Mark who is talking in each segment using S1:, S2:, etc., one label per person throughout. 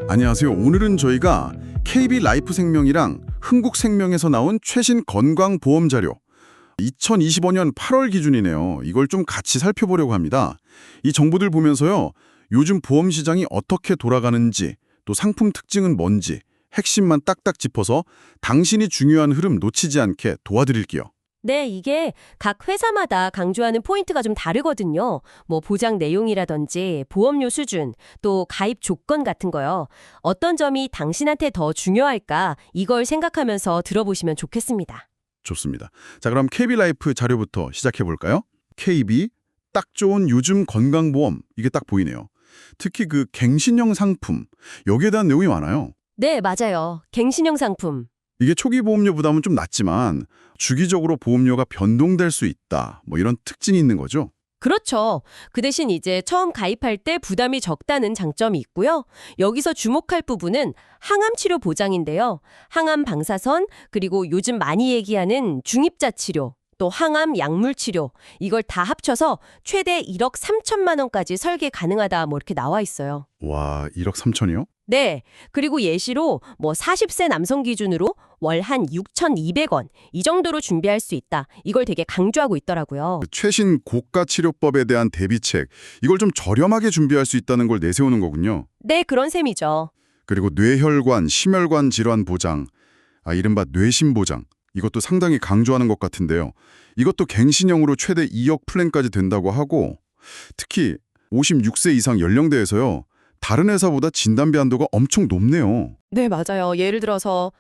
S1: 안녕하세요. 오늘은 저희가 KB라이프생명이랑 흥국생명에서 나온 최신 건강보험 자료 2025년 8월 기준이네요. 이걸 좀 같이 살펴보려고 합니다. 이 정보들 보면서요. 요즘 보험 시장이 어떻게 돌아가는지 또 상품 특징은 뭔지 핵심만 딱딱 짚어서 당신이 중요한 흐름 놓치지 않게 도와드릴게요.
S2: 네, 이게 각 회사마다 강조하는 포인트가 좀 다르거든요. 뭐 보장 내용이라든지 보험료 수준, 또 가입 조건 같은 거요. 어떤 점이 당신한테 더 중요할까? 이걸 생각하면서 들어보시면 좋겠습니다.
S1: 좋습니다. 자, 그럼 KB라이프 자료부터 시작해 볼까요? KB 딱 좋은 요즘 건강보험 이게 딱 보이네요. 특히 그 갱신형 상품 여기에 대한 내용이 많아요.
S2: 네, 맞아요. 갱신형 상품.
S1: 이게 초기 보험료 부담은 좀 낮지만 주기적으로 보험료가 변동될 수 있다. 뭐 이런 특징이 있는 거죠.
S2: 그렇죠. 그 대신 이제 처음 가입할 때 부담이 적다는 장점이 있고요. 여기서 주목할 부분은 항암 치료 보장인데요. 항암 방사선, 그리고 요즘 많이 얘기하는 중입자 치료, 또 항암 약물 치료, 이걸 다 합쳐서 최대 1억 3천만 원까지 설계 가능하다 뭐 이렇게 나와 있어요.
S1: 와, 1억 3천이요?
S2: 네. 그리고 예시로 뭐 40세 남성 기준으로 월 한 6,200원 이 정도로 준비할 수 있다. 이걸 되게 강조하고 있더라고요.
S1: 최신 고가 치료법에 대한 대비책 이걸 좀 저렴하게 준비할 수 있다는 걸 내세우는 거군요.
S2: 네, 그런 셈이죠.
S1: 그리고 뇌혈관, 심혈관 질환 보장, 이른바 뇌심 보장 이것도 상당히 강조하는 것 같은데요. 이것도 갱신형으로 최대 2억 플랜까지 된다고 하고 특히 56세 이상 연령대에서요. 다른 회사보다 진단비 한도가 엄청 높네요.
S3: 네, 맞아요. 예를 들어서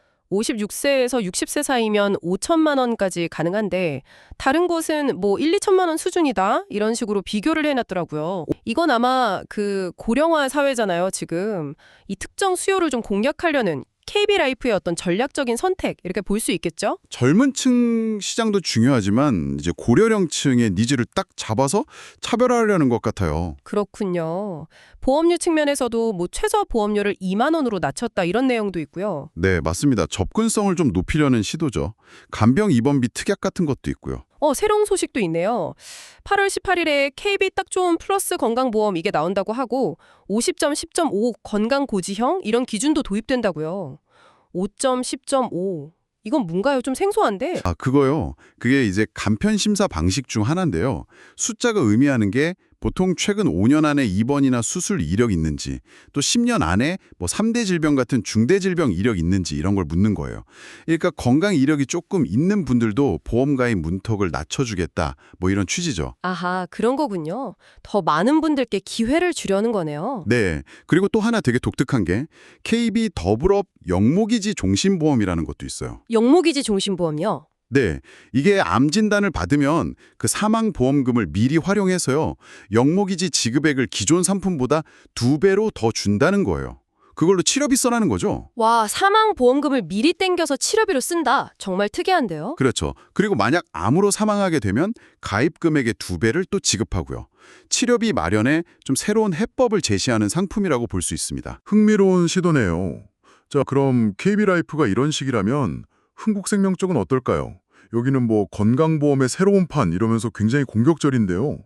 S3: 56세에서 60세 사이면 5천만 원까지 가능한데 다른 곳은 뭐 1, 2천만 원 수준이다 이런 식으로 비교를 해놨더라고요. 이건 아마 그 고령화 사회잖아요, 지금. 이 특정 수요를 좀 공략하려는 KB라이프의 어떤 전략적인 선택 이렇게 볼 수 있겠죠?
S1: 젊은 층 시장도 중요하지만 이제 고려령층의 니즈를 딱 잡아서 차별화하려는 것 같아요.
S3: 그렇군요. 보험료 측면에서도 뭐 최저 보험료를 2만 원으로 낮췄다 이런 내용도 있고요.
S1: 네, 맞습니다. 접근성을 좀 높이려는 시도죠. 간병 입원비 특약 같은 것도 있고요.
S3: 새로운 소식도 있네요. 8월 18일에 KB 딱 좋은 플러스 건강보험 이게 나온다고 하고 50점, 10.5 건강고지형 이런 기준도 도입된다고요. 5점, 10.5 이건 뭔가요? 좀 생소한데?
S1: 그거요. 그게 이제 간편 심사 방식 중 하나인데요. 숫자가 의미하는 게 보통 최근 5년 안에 입원이나 수술 이력 있는지, 또 10년 안에 뭐 3대 질병 같은 중대 질병 이력 있는지 이런 걸 묻는 거예요. 그러니까 건강 이력이 조금 있는 분들도 보험 가입 문턱을 낮춰주겠다. 뭐 이런 취지죠.
S3: 아하, 그런 거군요. 더 많은 분들께 기회를 주려는 거네요.
S1: 네. 그리고 또 하나 되게 독특한 게 KB 더블업 영모기지 종신보험이라는 것도 있어요.
S3: 영모기지 종신보험요?
S1: 네, 이게 암 진단을 받으면 그 사망보험금을 미리 활용해서요. 영모기지 지급액을 기존 상품보다 2배로 더 준다는 거예요. 그걸로 치료비 써라는 거죠.
S3: 와, 사망보험금을 미리 땡겨서 치료비로 쓴다. 정말 특이한데요?
S1: 그렇죠. 그리고 만약 암으로 사망하게 되면 가입 금액의 2배를 또 지급하고요. 치료비 마련에 좀 새로운 해법을 제시하는 상품이라고 볼 수 있습니다.
S4: 흥미로운 시도네요. 자, 그럼 KB라이프가 이런 식이라면 흥국생명 쪽은 어떨까요? 여기는 뭐 건강보험의 새로운 판 이러면서 굉장히 공격적인데요.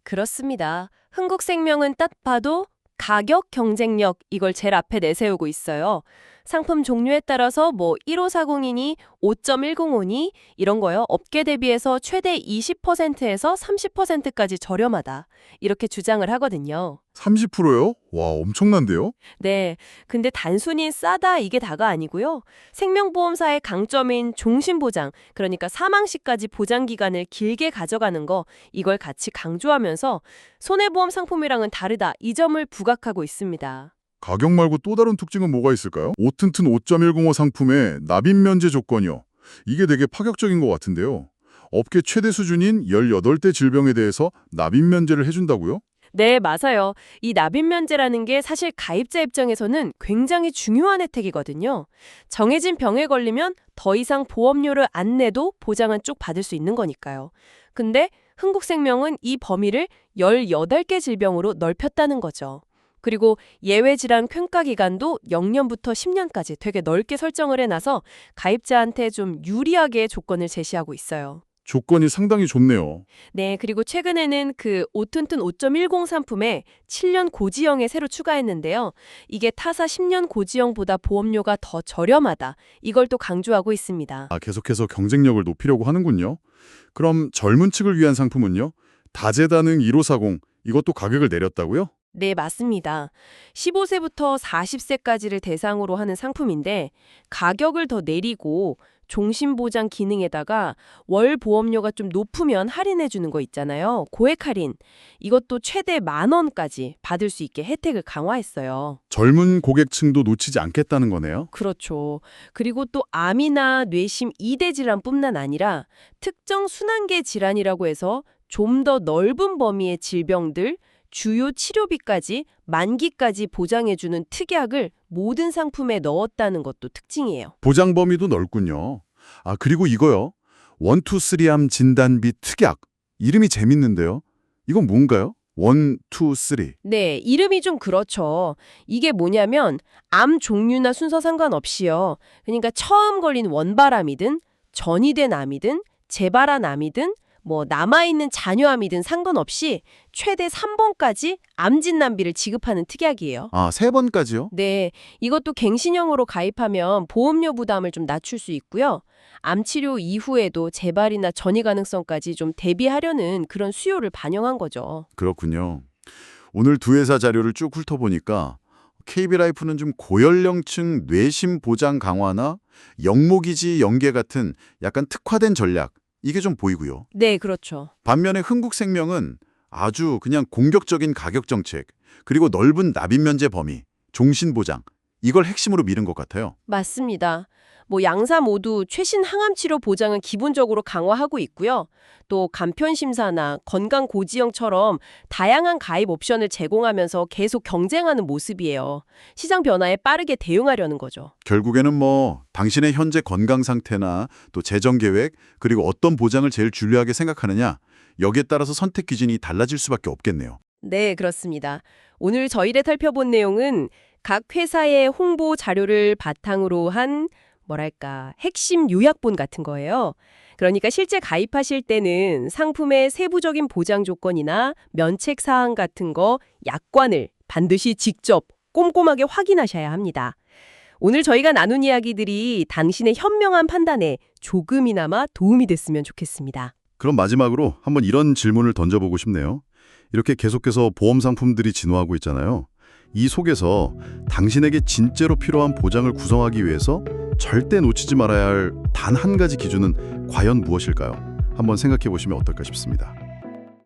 S2: 그렇습니다. 흥국생명은 딱 봐도 가격 경쟁력 이걸 제일 앞에 내세우고 있어요. 상품 종류에 따라서 뭐 15402니 5.105니 이런 거요. 업계 대비해서 최대 20%에서 30%까지 저렴하다. 이렇게 주장을 하거든요.
S4: 30%요? 와, 엄청난데요?
S2: 네. 근데 단순히 싸다 이게 다가 아니고요. 생명보험사의 강점인 종신보장, 그러니까 사망 시까지 보장 기간을 길게 가져가는 거 이걸 같이 강조하면서 손해보험 상품이랑은 다르다 이 점을 부각하고 있습니다.
S4: 가격 말고 또 다른 특징은 뭐가 있을까요? 오튼튼 5.105 상품의 납입 면제 조건이요. 이게 되게 파격적인 것 같은데요. 업계 최대 수준인 18대 질병에 대해서 납입 면제를 해준다고요?
S2: 네, 맞아요. 이 납입 면제라는 게 사실 가입자 입장에서는 굉장히 중요한 혜택이거든요. 정해진 병에 걸리면 더 이상 보험료를 안 내도 보장은 쭉 받을 수 있는 거니까요. 근데 흥국생명은 이 범위를 18개 질병으로 넓혔다는 거죠. 그리고 예외 질환 평가 기간도 0년부터 10년까지 되게 넓게 설정을 해놔서 가입자한테 좀 유리하게 조건을 제시하고 있어요.
S4: 조건이 상당히 좋네요.
S2: 네, 그리고 최근에는 그 오튼튼 5.10 상품에 7년 고지형에 새로 추가했는데요. 이게 타사 10년 고지형보다 보험료가 더 저렴하다. 이걸 또 강조하고 있습니다.
S4: 계속해서 경쟁력을 높이려고 하는군요. 그럼 젊은 층을 위한 상품은요? 다재다능 1540 이것도 가격을 내렸다고요?
S2: 네, 맞습니다. 15세부터 40세까지를 대상으로 하는 상품인데 가격을 더 내리고 종신보장 기능에다가 월 보험료가 좀 높으면 할인해 주는 거 있잖아요. 고액 할인. 이것도 최대 10,000원까지 받을 수 있게 혜택을 강화했어요.
S4: 젊은 고객층도 놓치지 않겠다는 거네요.
S2: 그렇죠. 그리고 또 암이나 뇌심 2대 질환뿐만 아니라 특정 순환계 질환이라고 해서 좀 더 넓은 범위의 질병들, 주요 치료비까지 만기까지 보장해주는 특약을 모든 상품에 넣었다는 것도 특징이에요.
S4: 보장 범위도 넓군요. 그리고 이거요. 1, 2, 3암 진단비 특약. 이름이 재밌는데요. 이건 뭔가요? 1, 2, 3.
S2: 네, 이름이 좀 그렇죠. 이게 뭐냐면 암 종류나 순서 상관없이요. 그러니까 처음 걸린 원발암이든 전이된 암이든 재발한 암이든 뭐 남아있는 잔여암이든 상관없이 최대 3번까지 암 진단비를 지급하는 특약이에요.
S1: 3번까지요?
S2: 네, 이것도 갱신형으로 가입하면 보험료 부담을 좀 낮출 수 있고요. 암 치료 이후에도 재발이나 전이 가능성까지 좀 대비하려는 그런 수요를 반영한 거죠.
S1: 그렇군요. 오늘 두 회사 자료를 쭉 훑어보니까 KB라이프는 좀 고연령층 뇌심 보장 강화나 영모기지 연계 같은 약간 특화된 전략, 이게 좀 보이고요.
S2: 네, 그렇죠.
S1: 반면에 흥국생명은 아주 그냥 공격적인 가격 정책, 그리고 넓은 납입 면제 범위, 종신 보장, 이걸 핵심으로 미는 것 같아요.
S2: 맞습니다. 뭐 양사 모두 최신 항암 치료 보장은 기본적으로 강화하고 있고요. 또 간편 심사나 건강 고지형처럼 다양한 가입 옵션을 제공하면서 계속 경쟁하는 모습이에요. 시장 변화에 빠르게 대응하려는 거죠.
S1: 결국에는 당신의 현재 건강 상태나 또 재정 계획, 그리고 어떤 보장을 제일 중요하게 생각하느냐, 여기에 따라서 선택 기준이 달라질 수밖에 없겠네요.
S2: 네, 그렇습니다. 오늘 저희를 살펴본 내용은 각 회사의 홍보 자료를 바탕으로 한 핵심 요약본 같은 거예요. 그러니까 실제 가입하실 때는 상품의 세부적인 보장 조건이나 면책 사항 같은 거 약관을 반드시 직접 꼼꼼하게 확인하셔야 합니다. 오늘 저희가 나눈 이야기들이 당신의 현명한 판단에 조금이나마 도움이 됐으면 좋겠습니다.
S1: 그럼 마지막으로 한번 이런 질문을 던져보고 싶네요. 이렇게 계속해서 보험 상품들이 진화하고 있잖아요. 이 속에서 당신에게 진짜로 필요한 보장을 구성하기 위해서 절대 놓치지 말아야 할 단 한 가지 기준은 과연 무엇일까요? 한번 생각해 보시면 어떨까 싶습니다.